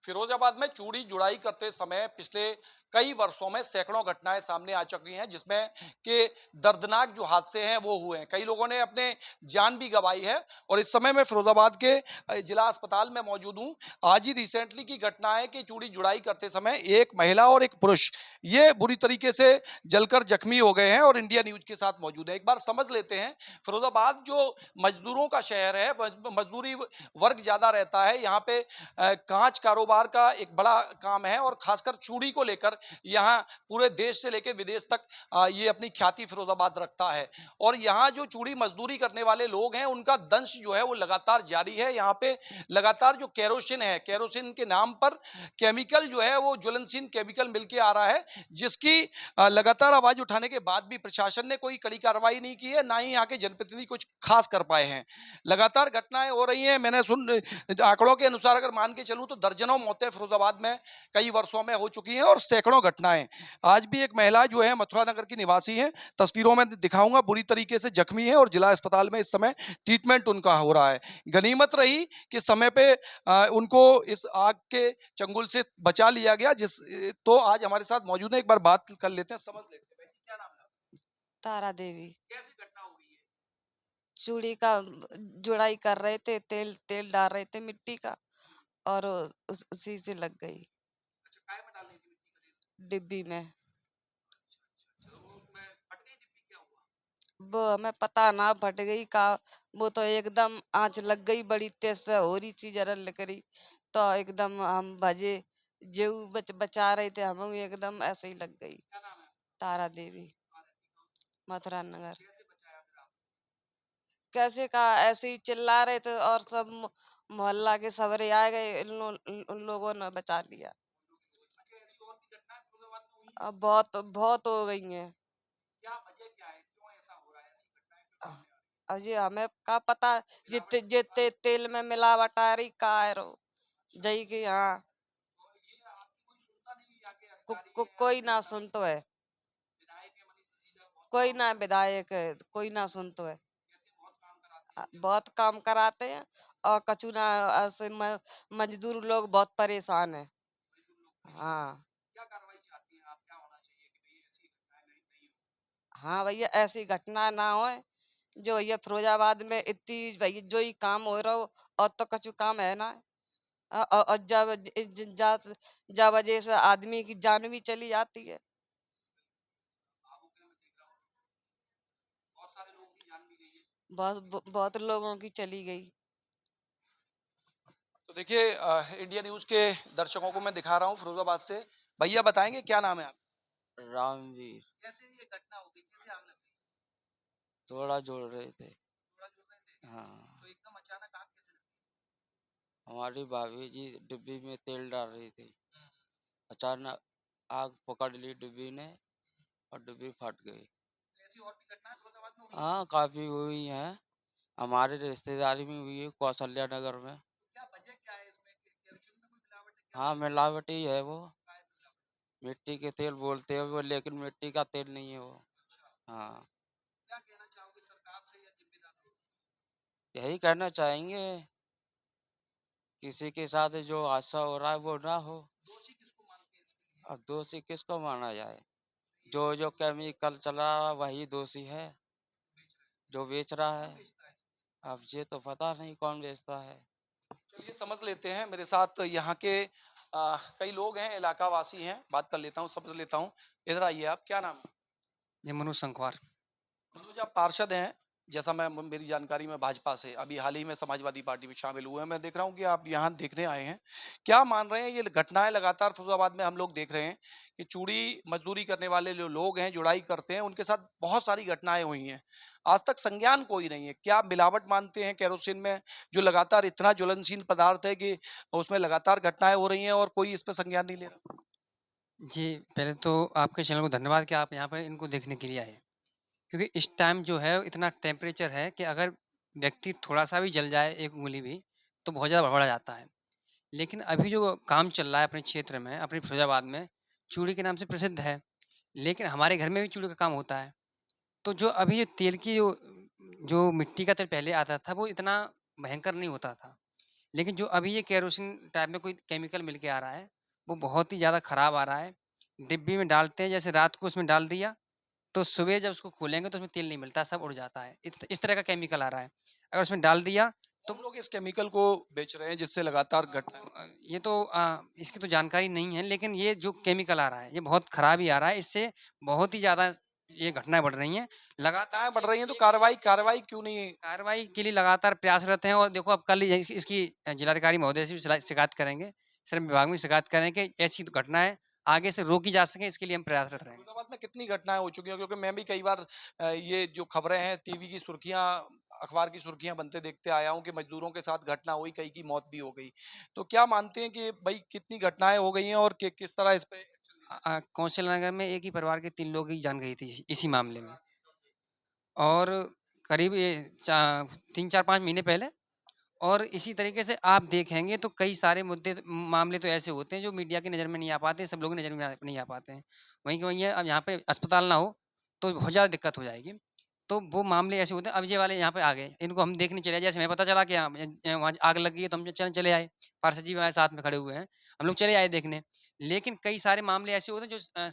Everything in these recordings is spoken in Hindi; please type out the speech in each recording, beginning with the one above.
फिरोजाबाद में चूड़ी जुड़ाई करते समय पिछले कई वर्षों में सैकड़ों घटनाएं सामने आ चुकी हैं जिसमें के दर्दनाक जो हादसे हैं वो हुए हैं। कई लोगों ने अपने जान भी गंवाई है और इस समय मैं फिरोजाबाद के जिला अस्पताल में मौजूद हूं। आज ही रिसेंटली की घटना है कि चूड़ी जुड़ाई करते समय एक महिला और एक पुरुष ये बुरी तरीके से जलकर जख्मी हो गए हैं और इंडिया न्यूज के साथ मौजूद है। एक बार समझ लेते हैं फिरोजाबाद जो मजदूरों का शहर है, मजदूरी वर्ग ज्यादा रहता है यहाँ पे। कांच कारोबार का एक बड़ा काम है और खासकर चूड़ी को लेकर यहाँ पूरे देश से लेकर विदेश तक ये अपनी ख्याति फिरोजाबाद रखता है। और यहाँ जो चूड़ी मजदूरी करने वाले लोग हैं उनका दंश जो है वो लगातार जारी है। यहाँ पे लगातार जो केरोसिन है, केरोसिन के नाम पर केमिकल जो है वो ज्वलनशील केमिकल मिलके आ रहा है, जिसकी लगातार आवाज उठाने के बाद भी प्रशासन ने कोई कड़ी कार्रवाई नहीं की है, ना ही यहाँ के जनप्रतिनिधि कुछ खास कर पाए हैं। लगातार घटनाएं हो रही हैं। मैंने आंकड़ों के अनुसार अगर मान के चलूं तो दर्जनों मौतें फिरोजाबाद में कई वर्षों में हो चुकी हैं और सैकड़ों घटनाएं। आज भी एक महिला जो है मथुरा नगर की निवासी है, तस्वीरों में दिखाऊंगा, बुरी तरीके से जख्मी है और जिला अस्पताल में इस समय ट्रीटमेंट उनका हो रहा है। गनीमत रही कि समय पे उनको इस आग के चंगुल से बचा लिया गया। जिस तो आज हमारे साथ मौजूद है, एक बार बात कर लेते हैं, समझ लेते हैं। भाई जी, क्या नाम है आपका? तारा देवी। कैसी घटना हुई है? चूड़ी का जुड़ाई कर रहे थे, तेल तेल डाल रहे थे मिट्टी का, और उसी से लग गई अच्छा, काय में डालनी थी मिट्टी का तेल? डिब्बी में। अच्छा अच्छा, चलो वो उसमें फट गई डिब्बी, क्या हुआ? वो हमें पता ना, फट गई का। वो तो एकदम आंच लग गई बड़ी तेज से, हो रही सी जरल करी, तो एकदम हम भजे, जेऊ बचा रहे थे हम, एकदम ऐसे ही लग गई। क्या नाम है? तारा देवी, कहाँ रहती कौन? मथुरा नगर। कैसे बचाया फिर आप? कैसे का, ऐसे ही चिल्ला रहे थे और सब मोहल्ला के सबरे आ गए, उन लोगों ने बचा लिया। अच्छा, ऐसी और भी घटनाएं फिरोजाबाद में हुई हैं? अब बहुत बहुत हो गई हैं। क्या वजह क्या है, क्यों ऐसा हो रहा है, ऐसी घटनाएं क्यों सामने आ रही अजय हमें का पता, हैं? जितने मिलावट की बात जितने है। तेल में मिलावट आ रही का है रो, अच्छा, जई की हाँ। तो ये आपकी कोई सुनता नहीं, यहाँ के अधिकारी हैं या कोई कोई ना नेता? सुन तो है, विधायक है मनीष सिसोदिया, बहुत कोई काम ना कराते हैं, विधायक है, कोई ना सुन तो है। कहते हैं बहुत काम कराते हैं इंडिया बहुत काम कराते हैं, और कछु ना, ऐसे मजदूर लोग बहुत परेशान है। मजदूर लोग परेशान हैं। हाँ। क्या कार्रवाई चाहती हैं आप, क्या होना चाहिए कि भाई ऐसी घटनाएं नहीं नहीं हो? हाँ भैया, ऐसी घटना ना हो, जो भैया फिरोजाबाद में इतनी भैया जो ही काम हो रहा हो, और तो कछु काम है ना। और जब जा वजह से आदमी की जान भी चली जाती है। आगू के मैं देख रहा हूँ बहुत सारे लोगों की जान भी गई है। बहुत लोगों की चली गई। तो देखिए, इंडिया न्यूज के दर्शकों को मैं दिखा रहा हूँ फिरोजाबाद से। भैया बताएंगे क्या नाम है आप? रामवीर। कैसे ये घटना हो गई, कैसे आग लग गई? थोड़ा जोड़ रहे थे। थोड़ा जुड़ रहे थे हाँ। तो एकदम अचानक आग कैसे लग हमारी भाभी जी डिब्बी में तेल डाल रही थी। गई? अचानक आग पकड़ ली डिब्बी ने, और डिब्बी फट गई। तो ऐसी और भी घटनाएं फिरोजाबाद में हुई हैं? हाँ, काफी हुई हैं। हमारे रिश्तेदारी में हुई है, कौशल्या नगर में। तो क्या वजह क्या है इसमें, केरोसिन में कोई मिलावट है, क्या हाँ, वजह है? मिलावटी है वो। क्या है मिलावट? मिट्टी के तेल बोलते हैं वो, लेकिन मिट्टी का तेल नहीं है वो। अच्छा, हाँ। क्या कहना चाहोगे सरकार से या जिम्मेदार लोगों से? यही कहना चाहेंगे, किसी के साथ जो हादसा हो रहा है वो ना हो। दोषी किसको मानते हैं इसके लिए? अब दोषी किसको माना जाए? ये जो जो केमिकल चला रहा वही दोषी है, बेच रहे हैं, जो बेच रहा कौन है। बेचता है? अब ये तो पता नहीं कौन बेचता है। चलिए समझ लेते हैं, मेरे साथ यहाँ के कई लोग हैं, इलाका वासी हैं, बात कर लेता हूँ, समझ लेता हूँ। इधर आइए, आप क्या नाम है? ये मनोज संखवार। मनोज, आप पार्षद हैं, जैसा मैं मेरी जानकारी में भाजपा से अभी हाल ही में समाजवादी पार्टी में शामिल हुए हैं। मैं देख रहा हूँ कि आप यहाँ देखने आए हैं। क्या मान रहे हैं, ये घटनाएं लगातार फिरोजाबाद में हम लोग देख रहे हैं कि चूड़ी मजदूरी करने वाले जो लोग हैं, जुड़ाई करते हैं, उनके साथ बहुत सारी घटनाएं हुई हैं। आज तक संज्ञान कोई नहीं है। क्या मिलावट मानते हैं केरोसिन में, जो लगातार इतना ज्वलनशील पदार्थ है कि उसमें लगातार घटनाएं हो रही हैं और कोई इस पर संज्ञान नहीं ले रहा? जी, पहले तो आपके चैनल को धन्यवाद कि आप यहाँ पर इनको देखने के लिए आए। क्योंकि इस टाइम जो है इतना टेम्परेचर है कि अगर व्यक्ति थोड़ा-सा भी जल जाए, एक उँगली भी, तो बहुत ज़्यादा भड़बड़ा जाता है। लेकिन अभी जो काम चल रहा है अपने क्षेत्र में, अपने फिरोज़ाबाद में, चूड़ी के नाम से प्रसिद्ध है। लेकिन हमारे घर में भी चूड़ी का काम होता है। तो जो अभी ये तेल की जो जो मिट्टी का तेल पहले आता था, वो इतना भयंकर नहीं होता था। लेकिन जो अभी ये केरोसिन टाइप में कोई केमिकल मिल के आ रहा है, वो बहुत ही ज़्यादा ख़राब आ रहा है। डिब्बी में डालते हैं, जैसे रात को उसमें डाल दिया, तो सुबह जब उसको खोलेंगे तो उसमें तेल नहीं मिलता, सब उड़ जाता है। इस तरह का केमिकल आ रहा है। अगर उसमें डाल दिया तो कौन लोग इस केमिकल को बेच रहे हैं जिससे लगातार घटनाएं हो रही ये तो इसकी तो जानकारी नहीं है, लेकिन ये जो केमिकल आ रहा है, ये बहुत ख़राब ही आ रहा है। इससे बहुत ही ज़्यादा ये घटनाएँ बढ़ रही हैं। लगातार घटनाएं बढ़ रही हैं तो कार्रवाई क्यों नहीं? कार्रवाई के लिए लगातार प्रयासरत हैं और देखो अब कल इसकी जिलाधिकारी महोदय से भी शिकायत करेंगे, श्रम विभाग में शिकायत करें कि ऐसी घटनाएँ आगे से रोकी जा सकें, इसके लिए हम प्रयासरत रहेंगे। फरीदाबाद में कितनी घटनाएं हो चुकी हैं? क्योंकि मैं भी कई बार ये जो खबरें हैं टीवी की सुर्खियां, अखबार की सुर्खियां बनते देखते आया हूं कि मजदूरों के साथ घटना हुई, कई की मौत भी हो गई। तो क्या मानते हैं कि भाई कितनी घटनाएं हो गई हैं और किस तरह इस पे कौशल नगर में एक ही परिवार के 3 लोगों की जान गई थी इसी मामले में। और करीब ये 3-4-5 महीने पहले और इसी तरीके से आप देखेंगे तो कई सारे मामले तो ऐसे होते हैं जो मीडिया की नज़र में नहीं आ पाते, सब लोगों की नज़र में नहीं आ पाते हैं। वहीं के वहीं है, अब यहाँ पे अस्पताल ना हो तो बहुत ज़्यादा दिक्कत हो जाएगी। तो वो मामले ऐसे होते हैं, अब ये वाले यहाँ पे आ गए, इनको हम देखने चले, जैसे हमें पता चला कि वहाँ आग लग गई है तो हम चले आए। पार्षद जी हमारे साथ में खड़े हुए हैं, हम लोग चले आए देखने। लेकिन कई सारे मामले ऐसे होते हैं जो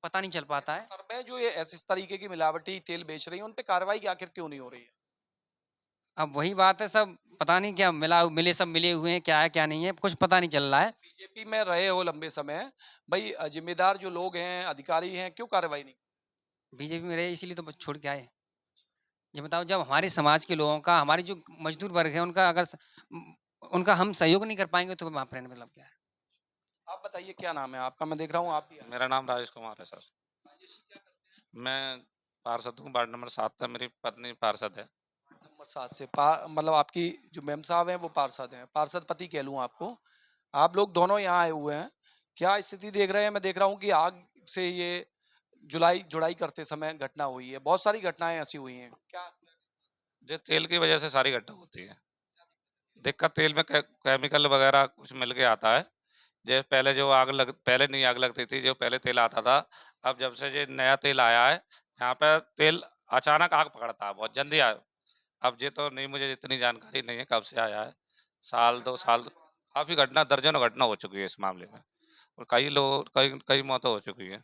पता नहीं चल पाता ऐसे है। फर्में जो ये इस तरीके की मिलावटी तेल बेच रही हैं उन पे कार्रवाई आखिर क्यों नहीं हो रही है? अब वही बात है, सब पता नहीं क्या सब मिले हुए हैं, क्या है क्या नहीं है, कुछ पता नहीं चल रहा है। बीजेपी में रहे हो लंबे समय, भाई जिम्मेदार जो लोग हैं, अधिकारी हैं, क्यों कार्रवाई नहीं? बीजेपी में रहे इसीलिए तो छोड़ के आए। ये बताओ, जब हमारे समाज के लोगों का, हमारे जो मजदूर वर्ग है उनका अगर उनका हम सहयोग नहीं कर पाएंगे तो वहाँ पर रहने मतलब क्या है। आप बताइए क्या नाम है आपका? मैं देख रहा हूँ आप भी मेरा नाम राजेश कुमार है सर। मैं पार्षद हूँ, वार्ड नंबर 7 का, मेरी पत्नी पार्षद है। नंबर 7 से मतलब आपकी जो मेम साहब हैं वो पार्षद हैं, पार्षद पति कह लूँ आपको। आप लोग दोनों यहाँ आए हुए हैं, क्या स्थिति देख रहे हैं? मैं देख रहा हूँ कि आग से ये जुड़ाई करते समय घटना हुई है, बहुत सारी घटनाएं ऐसी हुई हैं क्या? जो तेल की वजह से सारी घटना होती है। दिक्कत तेल में केमिकल वगैरह कुछ मिल के आता है। जैसे पहले नहीं आग लगती थी, जो पहले तेल आता था। अब जब से ये नया तेल आया है, यहाँ पे तेल अचानक आग पकड़ता है, बहुत जल्दी आया। अब ये तो नहीं, मुझे इतनी जानकारी नहीं है कब से आया है, साल 2 साल। काफी घटना, दर्जनों घटना हो चुकी है इस मामले में, और कई कई मौतें हो चुकी है।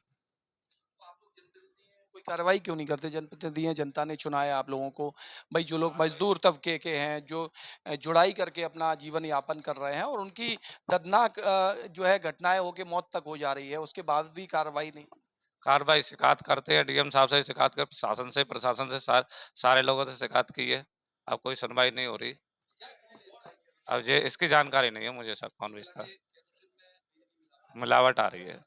कोई कार्रवाई क्यों नहीं करते? जनप्रतिनिधि हैं, जनता ने चुना है आप लोगों को। भाई जो लोग मजदूर तबके के हैं, जो जुड़ाई करके अपना जीवन यापन कर रहे हैं और उनकी दर्दनाक जो है घटनाएं होके मौत तक हो जा रही है, उसके बाद भी कार्रवाई नहीं। कार्रवाई शिकायत करते हैं, डीएम साहब से शिकायत कर, प्रशासन से सारे लोगों से शिकायत की है। अब कोई सुनवाई नहीं हो रही। अब ये इसकी जानकारी नहीं है मुझे, सब कौन बेचता है। मिलावट आ रही है।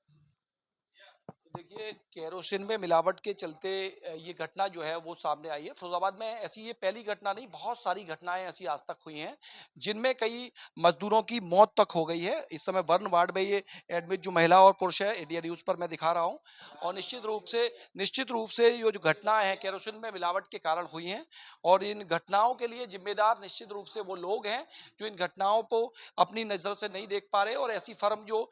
देखिए, केरोसिन में मिलावट के चलते ये घटना जो है वो सामने आई है। फिरोजाबाद में ऐसी ये पहली घटना नहीं, बहुत सारी घटनाएं ऐसी आज तक हुई हैं, जिनमें कई मजदूरों की मौत तक हो गई है। इस समय वर्ण वार्ड में ये एडमिट जो महिला और पुरुष है, इंडिया न्यूज़ पर मैं दिखा रहा हूँ। और निश्चित रूप से ये जो घटनाएं हैं केरोसिन में मिलावट के कारण हुई हैं, और इन घटनाओं के लिए जिम्मेदार निश्चित रूप से वो लोग हैं जो इन घटनाओं को अपनी नज़र से नहीं देख पा रहे, और ऐसी फर्म जो